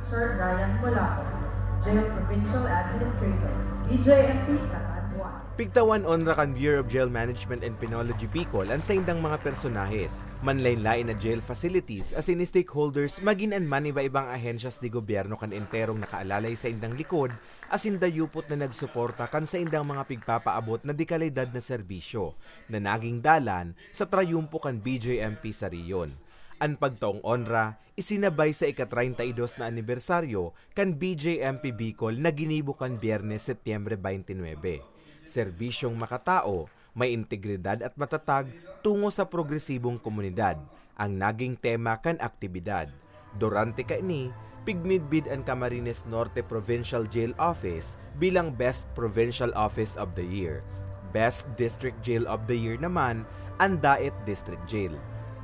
Sir Ryan Molaco, Jail Provincial Administrator, BJMP Catanduanes. Pigtawan onra kan Bureau of Jail Management and Penology Bicol ang saindang mga personahes, manlain-lain na jail facilities as in stakeholders magin an man iba-ibang ahensyas di gobyerno kan enterong nakaalalay sa indang likod as in dayupot na nagsuporta kan sa indang mga pigpapaabot na di kalidad na serbisyo na naging dalan sa trayumpo kan BJMP sa riyon. Ang pagtaong onra, isinabay sa ika-32 na anibersaryo kan BJMP Bicol na ginibo kan Biyernes, Setyembre 29. Serbisyong makatao, may integridad at matatag tungo sa progresibong komunidad, ang naging tema kan aktibidad. Durante kaini, pigmidbid ang Camarines Norte Provincial Jail Office bilang Best Provincial Office of the Year. Best District Jail of the Year naman ang Daet District Jail.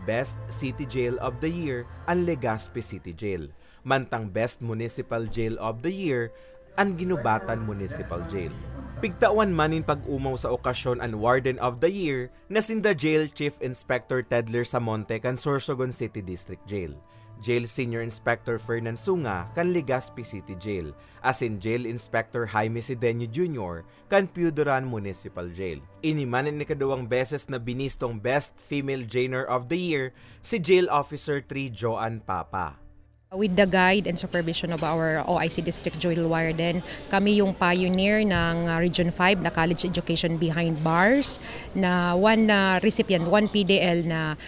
Best City Jail of the Year ang Legazpi City Jail. Mantang Best Municipal Jail of the Year ang Ginubatan Municipal Jail. Pigtawan manin pag-umaw sa okasyon ang Warden of the Year na sinda Jail Chief Inspector Tedler Samonte kan Sorsogon City District Jail. Jail Senior Inspector Fernan Sunga kan Legazpi City Jail, as in Jail Inspector Jaime Sideño Jr. kan Piudoran Municipal Jail. Inimanin ni kadawang beses na binistong Best Female Jailer of the Year si Jail Officer 3 Joan Papa. With the guide and supervision of our OIC District Jail Warden, kami yung pioneer ng Region 5 na College Education Behind Bars na one recipient, one PDL na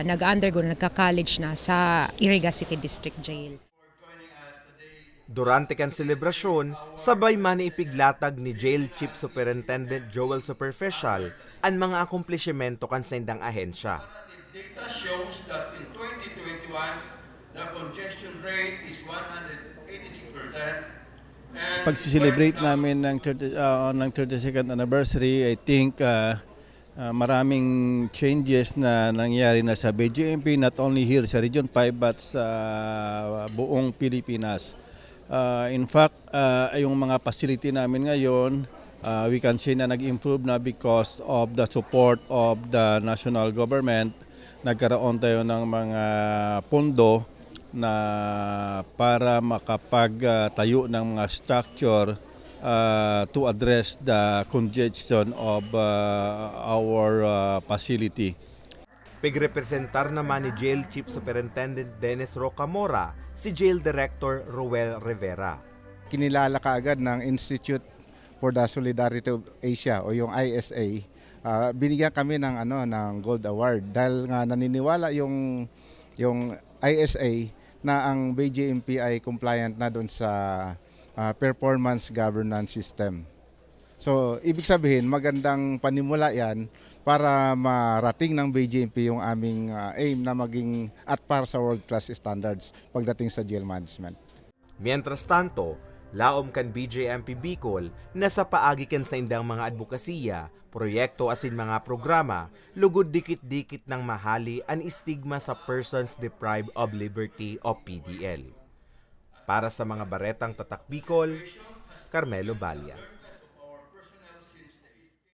nag-undergo, nagka-college na sa Iriga City District Jail. Durante kan selebrasyon, sabay man ipiglatag ni Jail Chief Superintendent Joel Superficial ang mga akumplishimento kan sa indang ahensya. Data shows that in 2021, the congestion rate is 186%. Pag-celebrate namin ng 32nd anniversary, I think maraming changes na nangyari na sa BJMP, not only here sa Region 5 but sa buong Pilipinas. In fact, yung mga facility namin ngayon, we can say na nag-improve na because of the support of the national government. Nagkaroon tayo ng mga pondo na para makapagtayo ng mga structure to address the congestion of our facility. Pigrepresentar naman ni Jail Chief Superintendent Dennis Rocamora si Jail Director Ruel Rivera. Kinilala kaagad ng Institute for the Solidarity of Asia o yung ISA. Binigyan kami ng Gold Award dahil nga naniniwala yung ISA na ang BJMP ay compliant na doon sa performance governance system. So, ibig sabihin, magandang panimula yan para marating ng BJMP yung aming aim na maging at par sa world-class standards pagdating sa jail management. Mientras tanto, laom kan BJMP Bicol na sa paagi kan sa indang mga advokasya, proyekto asin mga programa, lugod dikit-dikit ng mahali ang istigma sa Persons Deprived of Liberty o PDL. Para sa mga baretang tatak Bicol, Carmelo Balia.